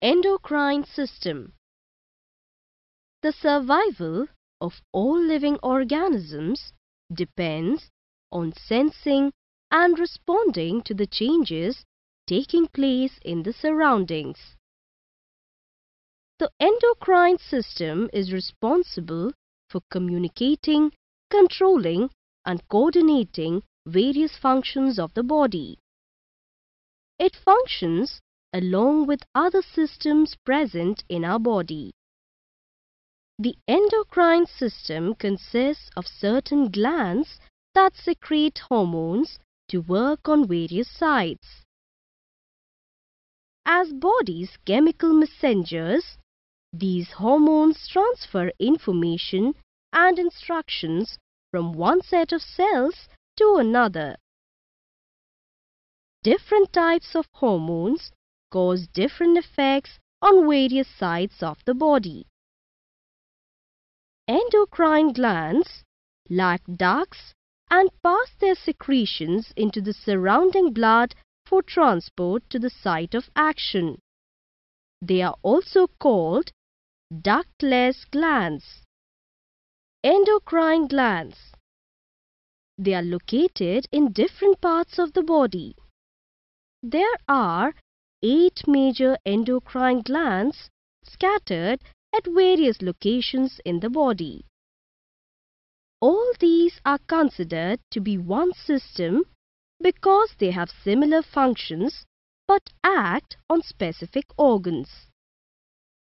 Endocrine system. The survival of all living organisms depends on sensing and responding to the changes taking place in the surroundings. The endocrine system is responsible for communicating, controlling, and coordinating various functions of the body. It functions along with other systems present in our body. The endocrine system consists of certain glands that secrete hormones to work on various sites. As body's chemical messengers, these hormones transfer information and instructions from one set of cells to another. Different types of hormones cause different effects on various sites of the body. Endocrine glands, like ducts, and pass their secretions into the surrounding blood for transport to the site of action. They are also called ductless glands. Endocrine glands. They are located in different parts of the body. There are 8 major endocrine glands scattered at various locations in the body. All these are considered to be one system because they have similar functions but act on specific organs.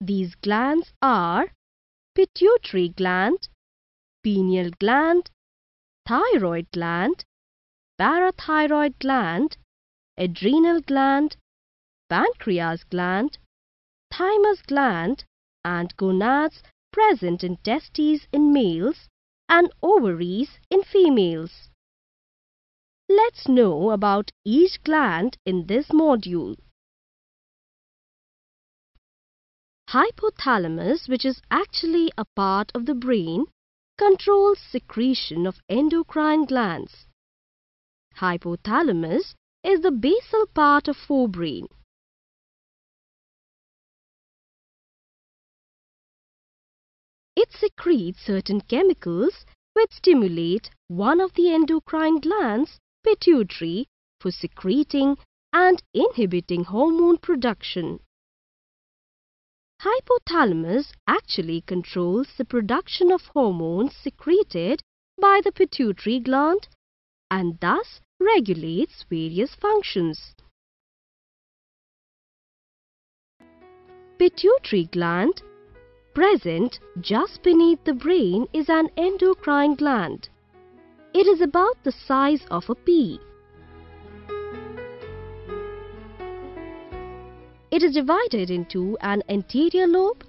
These glands are Pituitary gland, Pineal gland, Thyroid gland, Parathyroid gland, Adrenal gland, Pancreas gland, Thymus gland, and gonads present in testes in males and ovaries in females. Let's know about each gland in this module. Hypothalamus, which is actually a part of the brain, controls secretion of endocrine glands. Hypothalamus is the basal part of forebrain. It secretes certain chemicals which stimulate one of the endocrine glands, pituitary, for secreting and inhibiting hormone production. Hypothalamus actually controls the production of hormones secreted by the pituitary gland and thus regulates various functions. Pituitary gland, present just beneath the brain, is an endocrine gland. It is about the size of a pea. It is divided into an anterior lobe,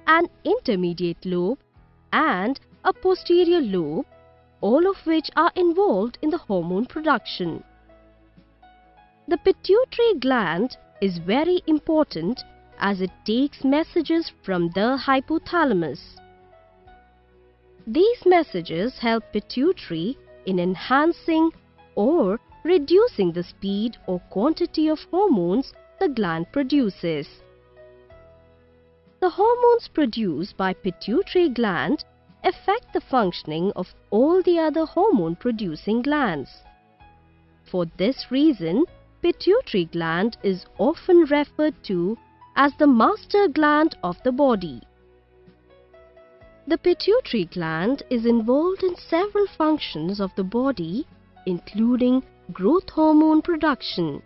an intermediate lobe, and a posterior lobe, all of which are involved in the hormone production. The pituitary gland is very important as it takes messages from the hypothalamus. These messages help pituitary in enhancing or reducing the speed or quantity of hormones the gland produces. The hormones produced by pituitary gland affect the functioning of all the other hormone-producing glands. For this reason, pituitary gland is often referred to as the master gland of the body. The pituitary gland is involved in several functions of the body, including growth hormone production.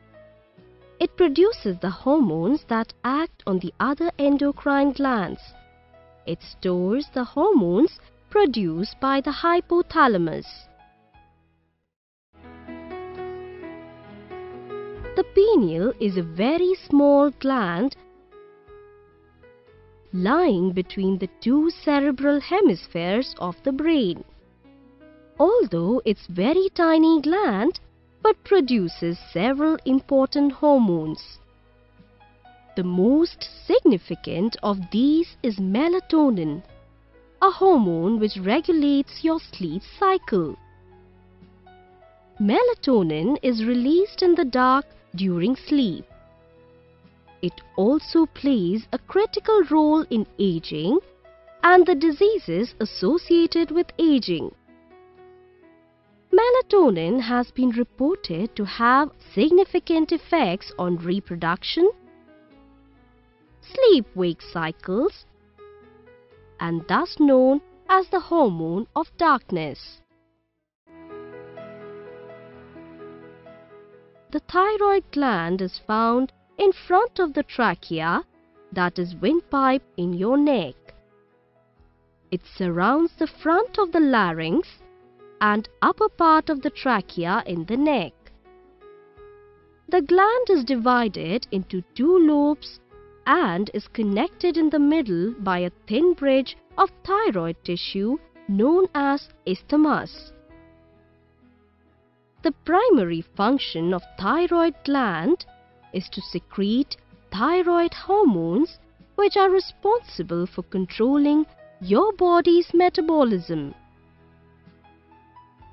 It produces the hormones that act on the other endocrine glands. It stores the hormones produced by the hypothalamus. The pineal is a very small gland lying between the two cerebral hemispheres of the brain. Although it's very tiny gland, but produces several important hormones. The most significant of these is melatonin, a hormone which regulates your sleep cycle. Melatonin is released in the dark during sleep. It also plays a critical role in aging and the diseases associated with aging. Melatonin has been reported to have significant effects on reproduction, sleep-wake cycles, and thus known as the hormone of darkness. The thyroid gland is found in front of the trachea, that is windpipe in your neck. It surrounds the front of the larynx and upper part of the trachea in the neck. The gland is divided into two lobes and is connected in the middle by a thin bridge of thyroid tissue known as isthmus. The primary function of thyroid gland is to secrete thyroid hormones which are responsible for controlling your body's metabolism.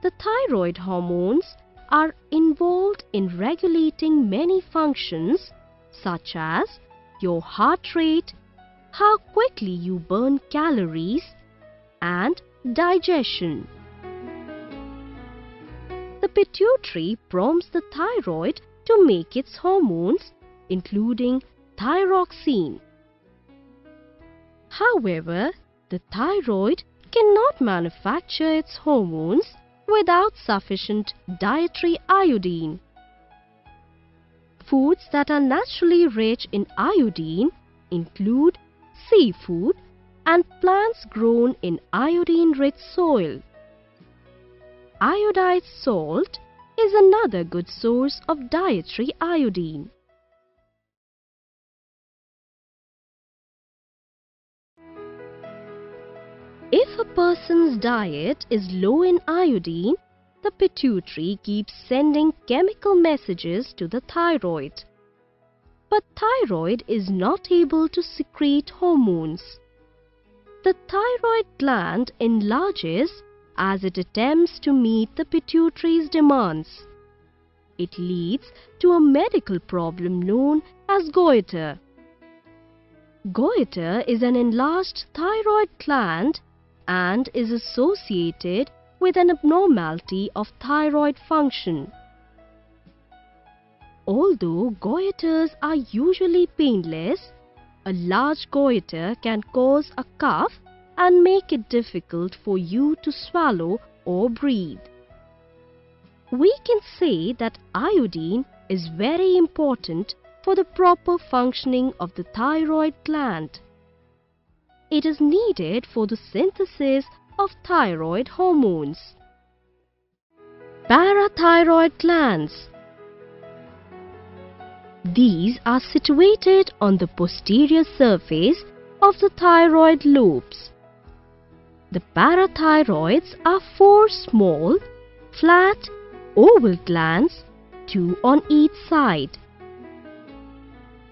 The thyroid hormones are involved in regulating many functions such as your heart rate, how quickly you burn calories, and digestion. The pituitary prompts the thyroid to make its hormones, including thyroxine. However, the thyroid cannot manufacture its hormones without sufficient dietary iodine. Foods that are naturally rich in iodine include seafood and plants grown in iodine-rich soil. Iodized salt is another good source of dietary iodine. If a person's diet is low in iodine, the pituitary keeps sending chemical messages to the thyroid. But thyroid is not able to secrete hormones. The thyroid gland enlarges as it attempts to meet the pituitary's demands. It leads to a medical problem known as goiter. Goiter is an enlarged thyroid gland and is associated with an abnormality of thyroid function. Although goiters are usually painless, a large goiter can cause a cough and make it difficult for you to swallow or breathe. We can say that iodine is very important for the proper functioning of the thyroid gland. It is needed for the synthesis of thyroid hormones. Parathyroid glands. These are situated on the posterior surface of the thyroid lobes. The parathyroids are four small, flat, oval glands, two on each side.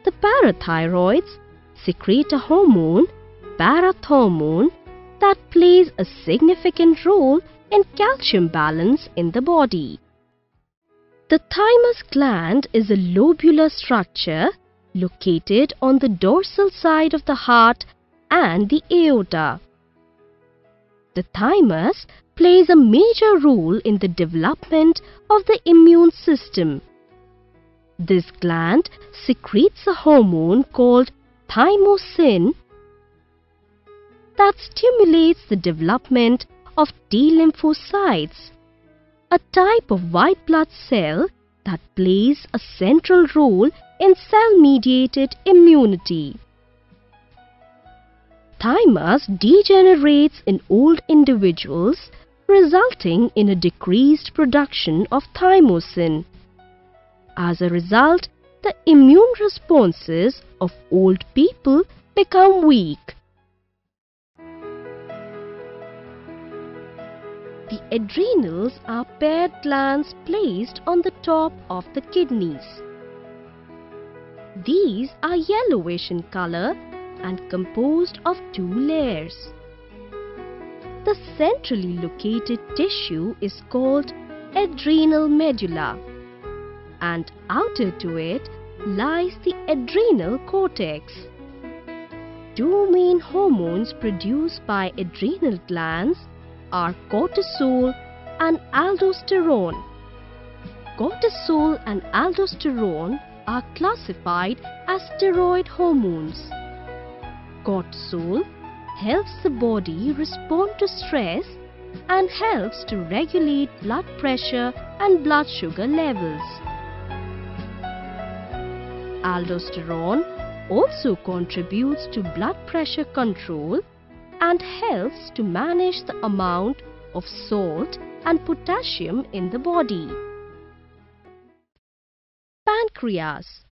The parathyroids secrete a hormone, parathormone, that plays a significant role in calcium balance in the body. The thymus gland is a lobular structure located on the dorsal side of the heart and the aorta. The thymus plays a major role in the development of the immune system. This gland secretes a hormone called thymosin that stimulates the development of T lymphocytes, a type of white blood cell that plays a central role in cell-mediated immunity. Thymus degenerates in old individuals, resulting in a decreased production of thymosin. As a result, the immune responses of old people become weak. The adrenals are paired glands placed on the top of the kidneys. These are yellowish in color and composed of two layers. The centrally located tissue is called adrenal medulla, and outer to it lies the adrenal cortex. Two main hormones produced by adrenal glands are cortisol and aldosterone. Cortisol and aldosterone are classified as steroid hormones. Cortisol helps the body respond to stress and helps to regulate blood pressure and blood sugar levels. Aldosterone also contributes to blood pressure control and helps to manage the amount of salt and potassium in the body. Pancreas.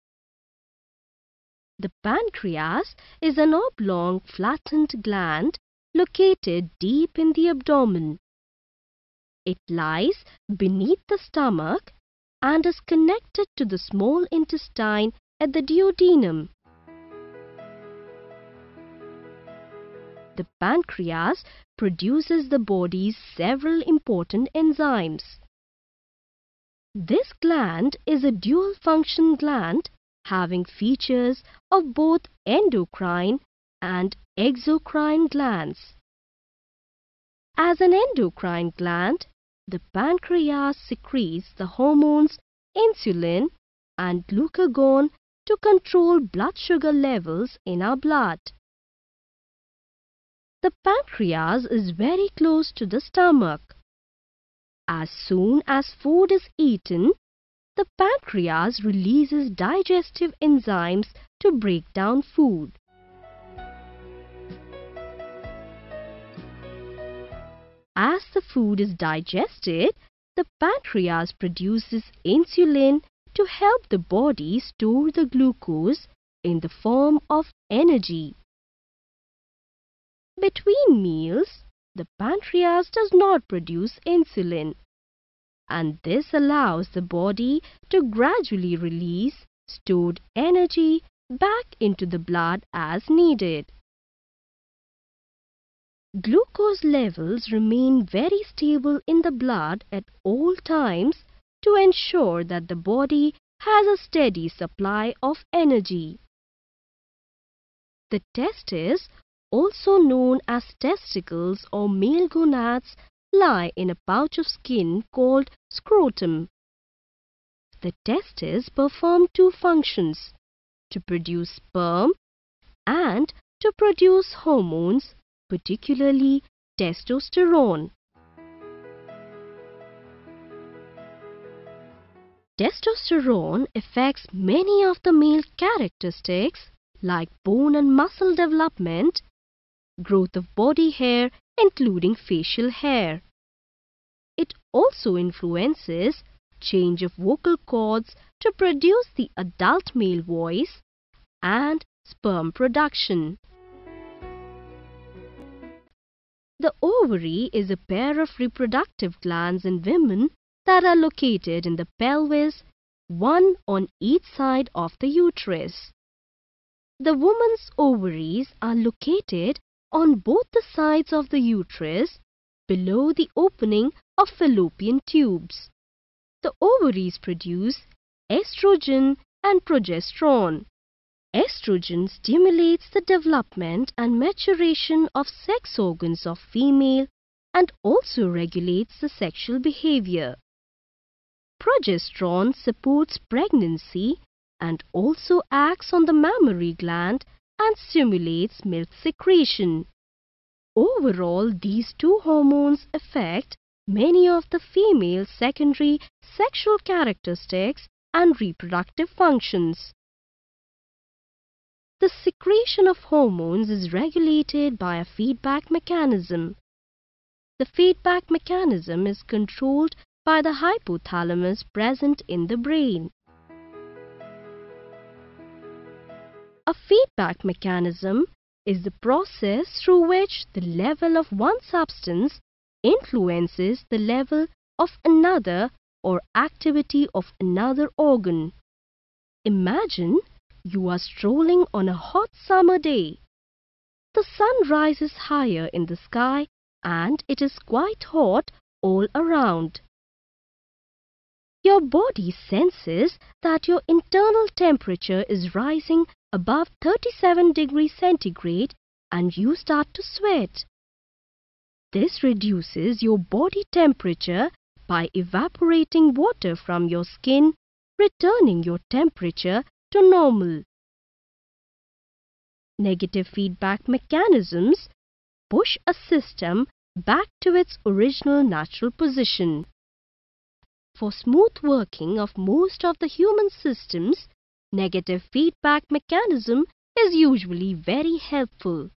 The pancreas is an oblong flattened gland located deep in the abdomen. It lies beneath the stomach and is connected to the small intestine at the duodenum. The pancreas produces the body's several important enzymes. This gland is a dual-function gland having features of both endocrine and exocrine glands. As an endocrine gland, the pancreas secretes the hormones insulin and glucagon to control blood sugar levels in our blood. The pancreas is very close to the stomach. As soon as food is eaten, the pancreas releases digestive enzymes to break down food. As the food is digested, the pancreas produces insulin to help the body store the glucose in the form of energy. Between meals, the pancreas does not produce insulin, and this allows the body to gradually release stored energy back into the blood as needed. Glucose levels remain very stable in the blood at all times to ensure that the body has a steady supply of energy. The testes, also known as testicles or male gonads, lie in a pouch of skin called scrotum. The testes perform two functions: to produce sperm and to produce hormones, particularly testosterone. Testosterone affects many of the male characteristics like bone and muscle development, growth of body hair including facial hair. It also influences change of vocal cords to produce the adult male voice and sperm production. The ovary is a pair of reproductive glands in women that are located in the pelvis, one on each side of the uterus. The woman's ovaries are located on both the sides of the uterus below the opening of fallopian tubes. The ovaries produce estrogen and progesterone. Estrogen stimulates the development and maturation of sex organs of female and also regulates the sexual behavior. Progesterone supports pregnancy and also acts on the mammary gland and stimulates milk secretion. Overall, these two hormones affect many of the female secondary sexual characteristics and reproductive functions. The secretion of hormones is regulated by a feedback mechanism. The feedback mechanism is controlled by the hypothalamus present in the brain. A feedback mechanism is the process through which the level of one substance influences the level of another or activity of another organ. Imagine you are strolling on a hot summer day. The sun rises higher in the sky and it is quite hot all around. Your body senses that your internal temperature is rising above 37 degrees centigrade and you start to sweat. This reduces your body temperature by evaporating water from your skin, returning your temperature to normal. Negative feedback mechanisms push a system back to its original natural position. For smooth working of most of the human systems, negative feedback mechanism is usually very helpful.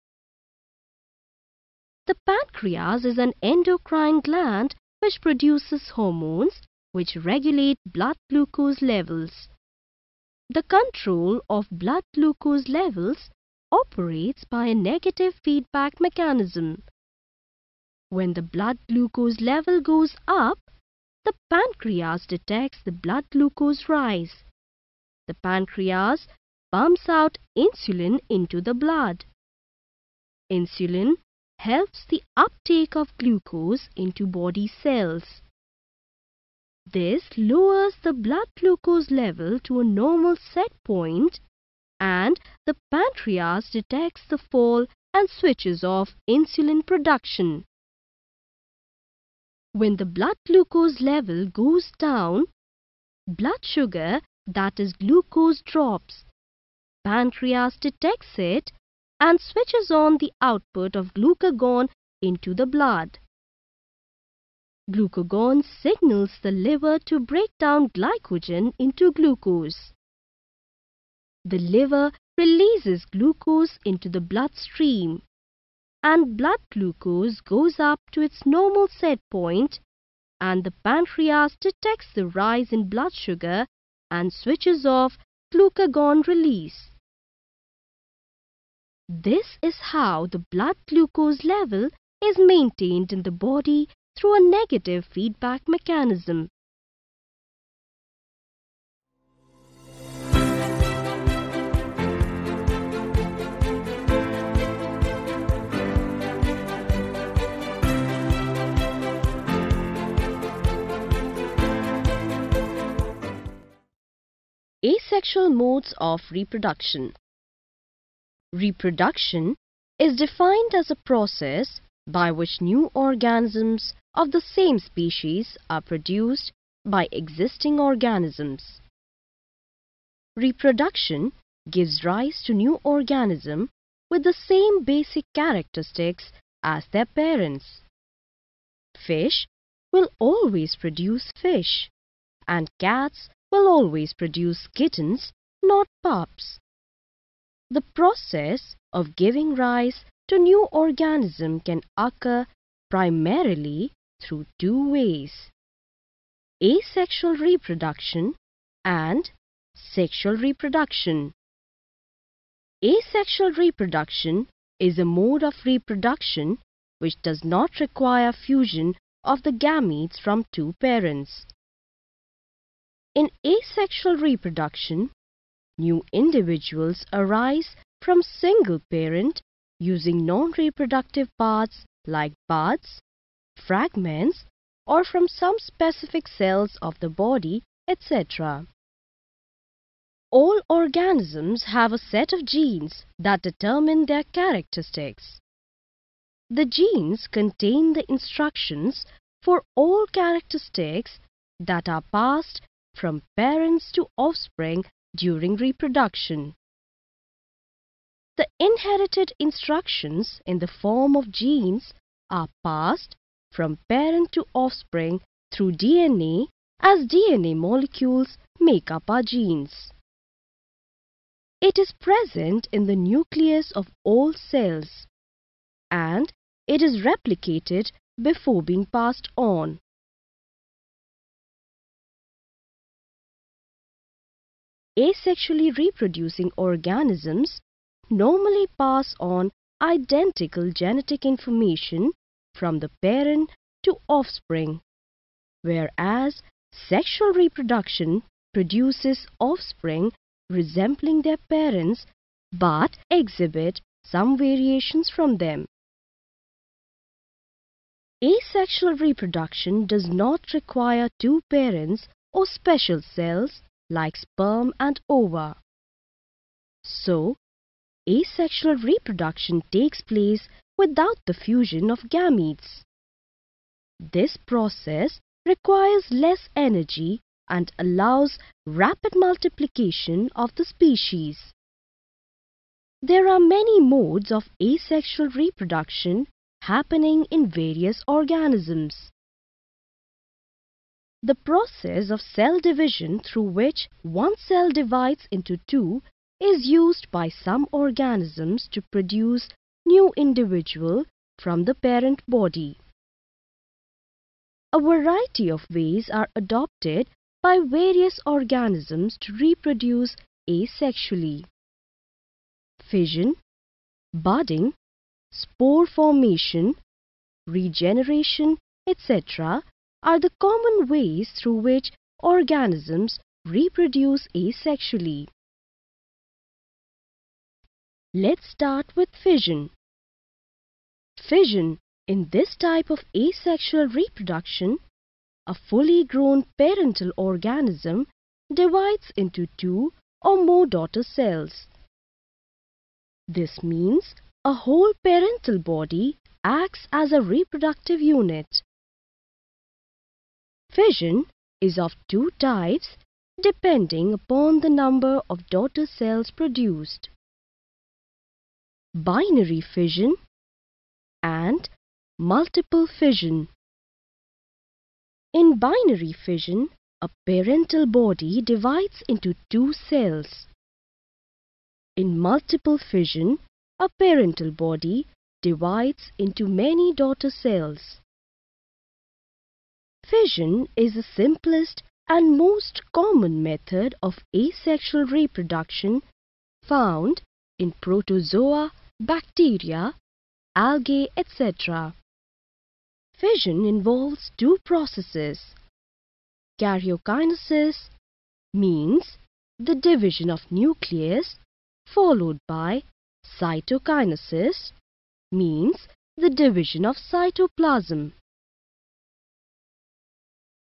The pancreas is an endocrine gland which produces hormones which regulate blood glucose levels. The control of blood glucose levels operates by a negative feedback mechanism. When the blood glucose level goes up, the pancreas detects the blood glucose rise. The pancreas pumps out insulin into the blood. Insulin helps the uptake of glucose into body cells. This lowers the blood glucose level to a normal set point, and the pancreas detects the fall and switches off insulin production. When the blood glucose level goes down, blood sugar, that is glucose, drops. Pancreas detects it and switches on the output of glucagon into the blood. Glucagon signals the liver to break down glycogen into glucose. The liver releases glucose into the bloodstream, and blood glucose goes up to its normal set point, and the pancreas detects the rise in blood sugar and switches off glucagon release. This is how the blood glucose level is maintained in the body through a negative feedback mechanism. Asexual modes of reproduction. Reproduction is defined as a process by which new organisms of the same species are produced by existing organisms. Reproduction gives rise to new organisms with the same basic characteristics as their parents. Fish will always produce fish, and cats will always produce kittens, not pups. The process of giving rise to new organism can occur primarily through two ways: asexual reproduction and sexual reproduction. Asexual reproduction is a mode of reproduction which does not require fusion of the gametes from two parents. In asexual reproduction, new individuals arise from single parent using non-reproductive parts like buds, fragments, or from some specific cells of the body, etc. All organisms have a set of genes that determine their characteristics. The genes contain the instructions for all characteristics that are passed from parents to offspring during reproduction. The inherited instructions in the form of genes are passed from parent to offspring through DNA, as DNA molecules make up our genes. It is present in the nucleus of all cells, and it is replicated before being passed on. Asexually reproducing organisms normally pass on identical genetic information from the parent to offspring, whereas sexual reproduction produces offspring resembling their parents but exhibit some variations from them. Asexual reproduction does not require two parents or special cells like sperm and ova. So, asexual reproduction takes place without the fusion of gametes. This process requires less energy and allows rapid multiplication of the species. There are many modes of asexual reproduction happening in various organisms. The process of cell division through which one cell divides into two is used by some organisms to produce new individual from the parent body. A variety of ways are adopted by various organisms to reproduce asexually. Fission, budding, spore formation, regeneration, etc. are the common ways through which organisms reproduce asexually. Let's start with fission. Fission, in this type of asexual reproduction, a fully grown parental organism divides into two or more daughter cells. This means a whole parental body acts as a reproductive unit. Fission is of two types depending upon the number of daughter cells produced: binary fission and multiple fission. In binary fission, a parental body divides into two cells. In multiple fission, a parental body divides into many daughter cells. Fission is the simplest and most common method of asexual reproduction found in protozoa, bacteria, algae, etc. Fission involves two processes. Karyokinesis means the division of nucleus, followed by cytokinesis means the division of cytoplasm.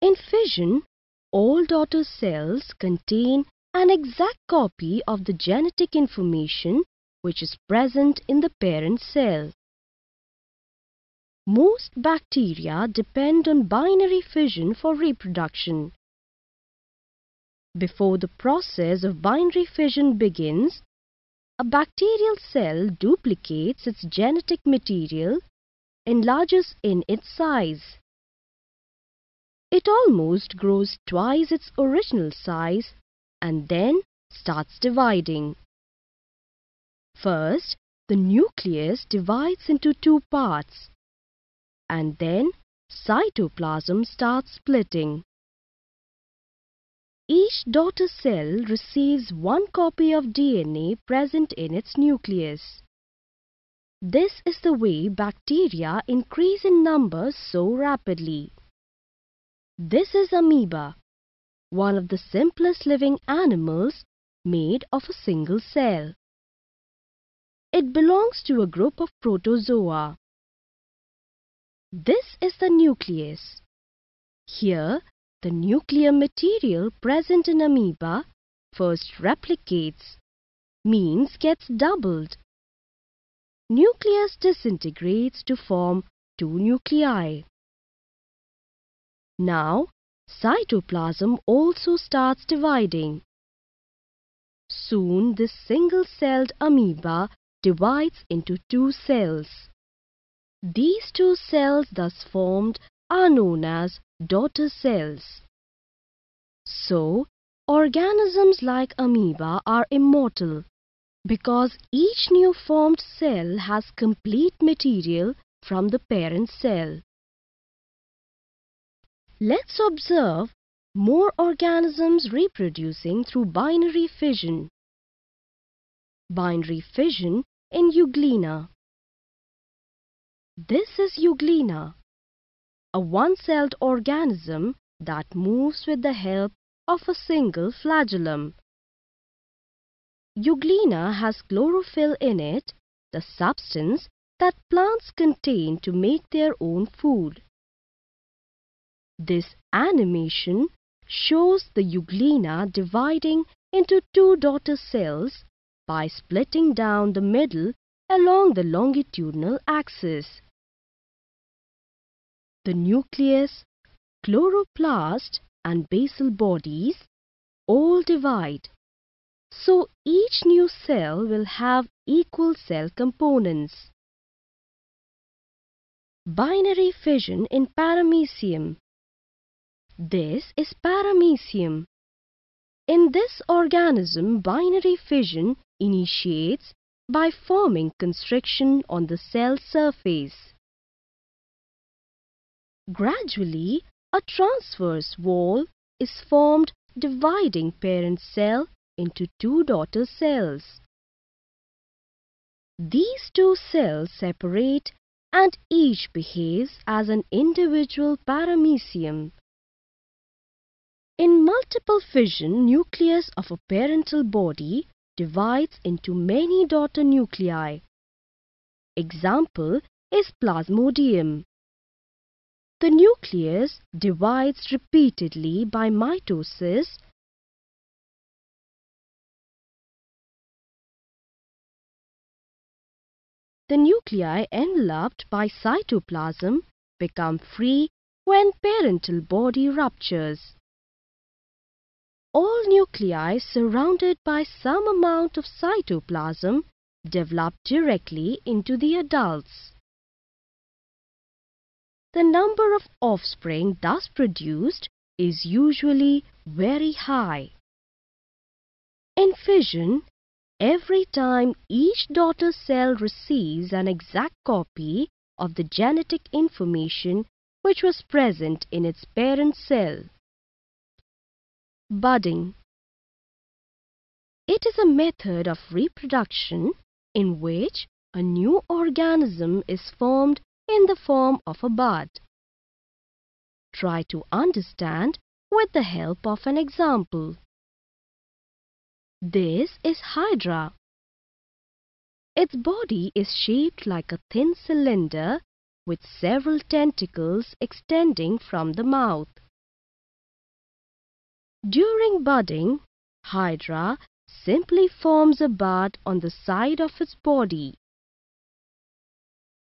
In fission, all daughter cells contain an exact copy of the genetic information which is present in the parent cell. Most bacteria depend on binary fission for reproduction. Before the process of binary fission begins, a bacterial cell duplicates its genetic material, enlarges in its size. It almost grows twice its original size and then starts dividing. First, the nucleus divides into two parts, and then cytoplasm starts splitting. Each daughter cell receives one copy of DNA present in its nucleus. This is the way bacteria increase in numbers so rapidly. This is amoeba, one of the simplest living animals made of a single cell. It belongs to a group of protozoa. This is the nucleus. Here, the nuclear material present in amoeba first replicates, means gets doubled. Nucleus disintegrates to form two nuclei. Now, cytoplasm also starts dividing. Soon this single-celled amoeba divides into two cells. These two cells thus formed are known as daughter cells. So, organisms like amoeba are immortal because each new formed cell has complete material from the parent cell. Let's observe more organisms reproducing through binary fission. Binary fission in Euglena. This is Euglena, a one-celled organism that moves with the help of a single flagellum. Euglena has chlorophyll in it, the substance that plants contain to make their own food. This animation shows the euglena dividing into two daughter cells by splitting down the middle along the longitudinal axis. The nucleus, chloroplast and basal bodies all divide, so each new cell will have equal cell components. Binary fission in paramecium. This is paramecium. In this organism, binary fission initiates by forming constriction on the cell surface. Gradually, a transverse wall is formed dividing parent cell into two daughter cells. These two cells separate and each behaves as an individual paramecium. In multiple fission, nucleus of a parental body divides into many daughter nuclei. Example is Plasmodium. The nucleus divides repeatedly by mitosis. The nuclei enveloped by cytoplasm become free when parental body ruptures. All nuclei surrounded by some amount of cytoplasm develop directly into the adults. The number of offspring thus produced is usually very high. In fission, every time each daughter cell receives an exact copy of the genetic information which was present in its parent cell. Budding. It is a method of reproduction in which a new organism is formed in the form of a bud. Try to understand with the help of an example. This is Hydra. Its body is shaped like a thin cylinder with several tentacles extending from the mouth. During budding, Hydra simply forms a bud on the side of its body.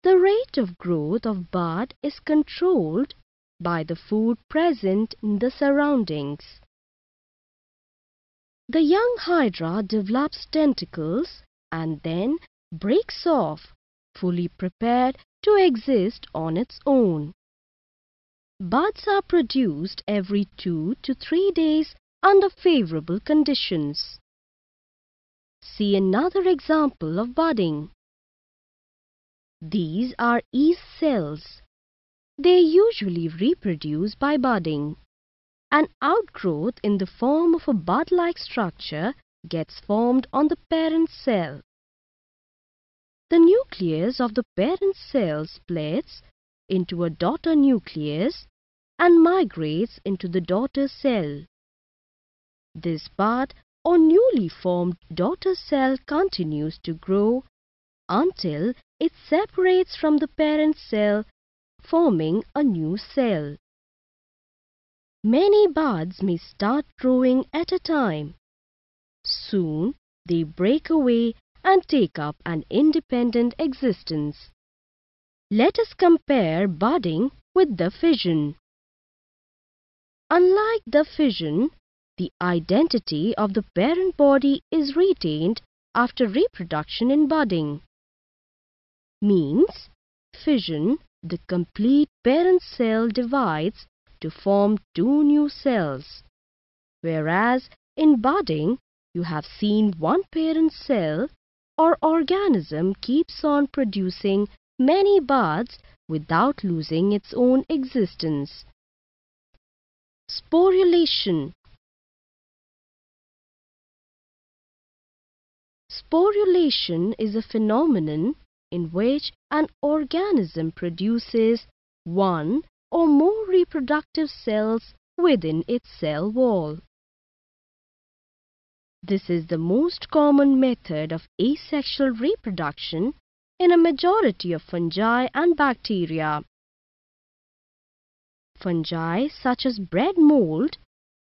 The rate of growth of bud is controlled by the food present in the surroundings. The young Hydra develops tentacles and then breaks off, fully prepared to exist on its own. Buds are produced every 2 to 3 days under favorable conditions. See another example of budding. These are yeast cells. They usually reproduce by budding. An outgrowth in the form of a bud-like structure gets formed on the parent cell. The nucleus of the parent cell splits into a daughter nucleus and migrates into the daughter cell. This bud or newly formed daughter cell continues to grow until it separates from the parent cell, forming a new cell. Many buds may start growing at a time. Soon they break away and take up an independent existence. Let us compare budding with the fission. Unlike the fission, the identity of the parent body is retained after reproduction in budding. Means, fission, the complete parent cell divides to form two new cells, whereas in budding you have seen one parent cell or organism keeps on producing many buds without losing its own existence. Sporulation. Sporulation is a phenomenon in which an organism produces one or more reproductive cells within its cell wall. This is the most common method of asexual reproduction in a majority of fungi and bacteria. Fungi such as bread mold,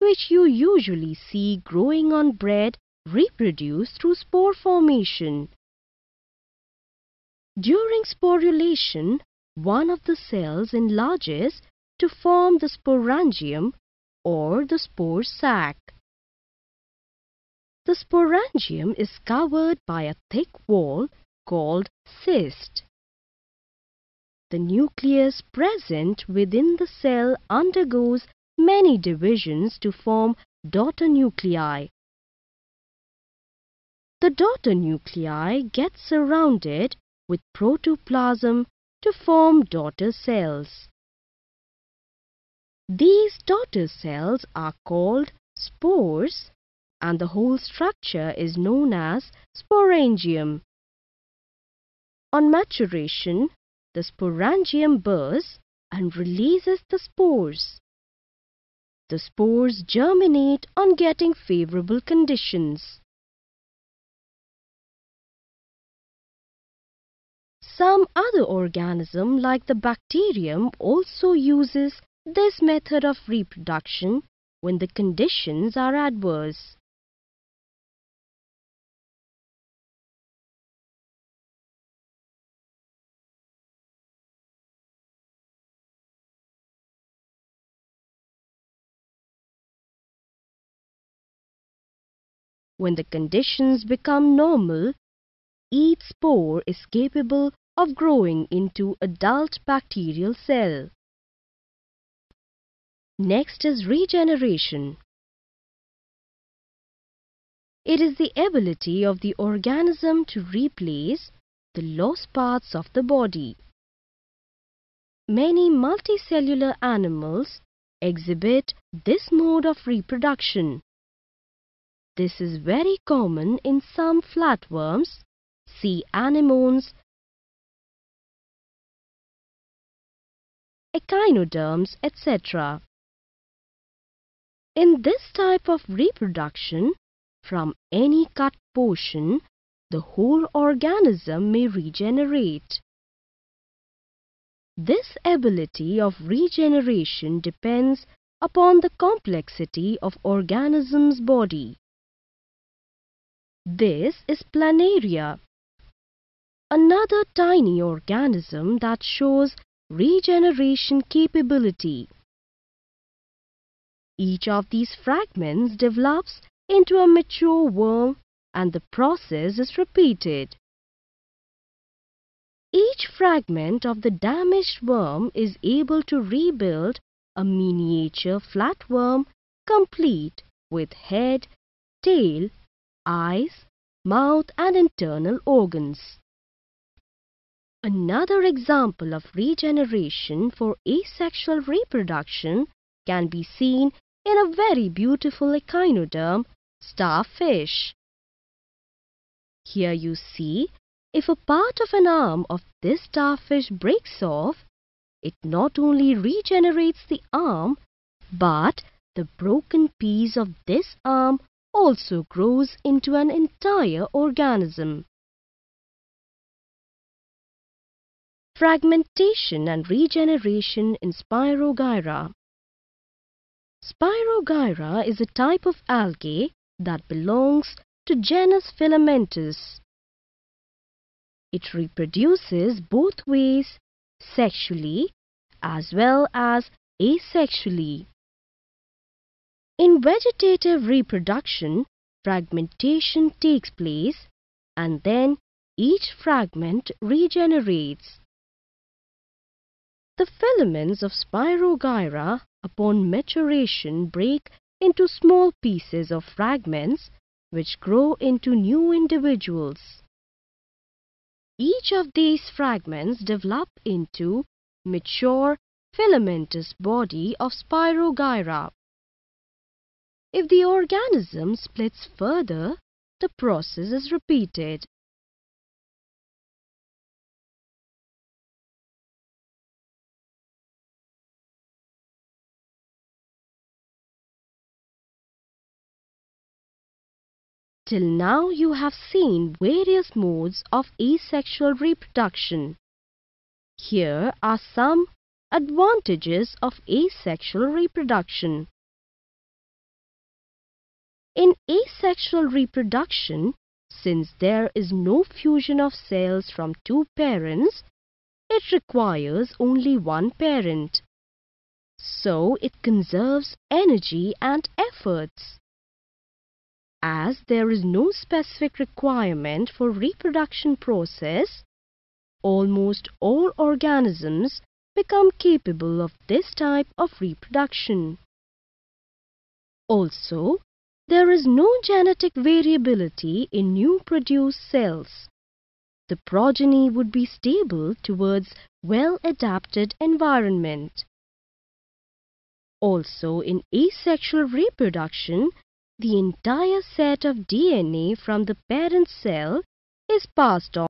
which you usually see growing on bread, reproduce through spore formation. During sporulation, one of the cells enlarges to form the sporangium or the spore sac. The sporangium is covered by a thick wall called cyst. The nucleus present within the cell undergoes many divisions to form daughter nuclei. The daughter nuclei get surrounded with protoplasm to form daughter cells. These daughter cells are called spores, and the whole structure is known as sporangium. On maturation, the sporangium bursts and releases the spores. The spores germinate on getting favorable conditions. Some other organism like the bacterium also uses this method of reproduction when the conditions are adverse. When the conditions become normal, each spore is capable of growing into adult bacterial cell. Next is regeneration. It is the ability of the organism to replace the lost parts of the body. Many multicellular animals exhibit this mode of reproduction. This is very common in some flatworms, sea anemones, echinoderms, etc. In this type of reproduction, from any cut portion, the whole organism may regenerate. This ability of regeneration depends upon the complexity of organism's body. This is planaria, another tiny organism that shows regeneration capability. Each of these fragments develops into a mature worm and the process is repeated. Each fragment of the damaged worm is able to rebuild a miniature flatworm complete with head, tail, eyes, mouth and internal organs. Another example of regeneration for asexual reproduction can be seen in a very beautiful echinoderm, starfish. Here you see, if a part of an arm of this starfish breaks off, it not only regenerates the arm, but the broken piece of this arm also grows into an entire organism. Fragmentation and regeneration in Spirogyra. Spirogyra is a type of algae that belongs to genus Filamentous. It reproduces both ways, sexually as well as asexually. In vegetative reproduction, fragmentation takes place and then each fragment regenerates. The filaments of Spirogyra upon maturation break into small pieces of fragments which grow into new individuals. Each of these fragments develop into mature filamentous body of Spirogyra. If the organism splits further, the process is repeated. Till now you have seen various modes of asexual reproduction. Here are some advantages of asexual reproduction. In asexual reproduction, since there is no fusion of cells from two parents, it requires only one parent. So it conserves energy and efforts. As there is no specific requirement for reproduction process, almost all organisms become capable of this type of reproduction. Also, there is no genetic variability in new produced cells. The progeny would be stable towards well-adapted environment. Also, in asexual reproduction, the entire set of DNA from the parent cell is passed on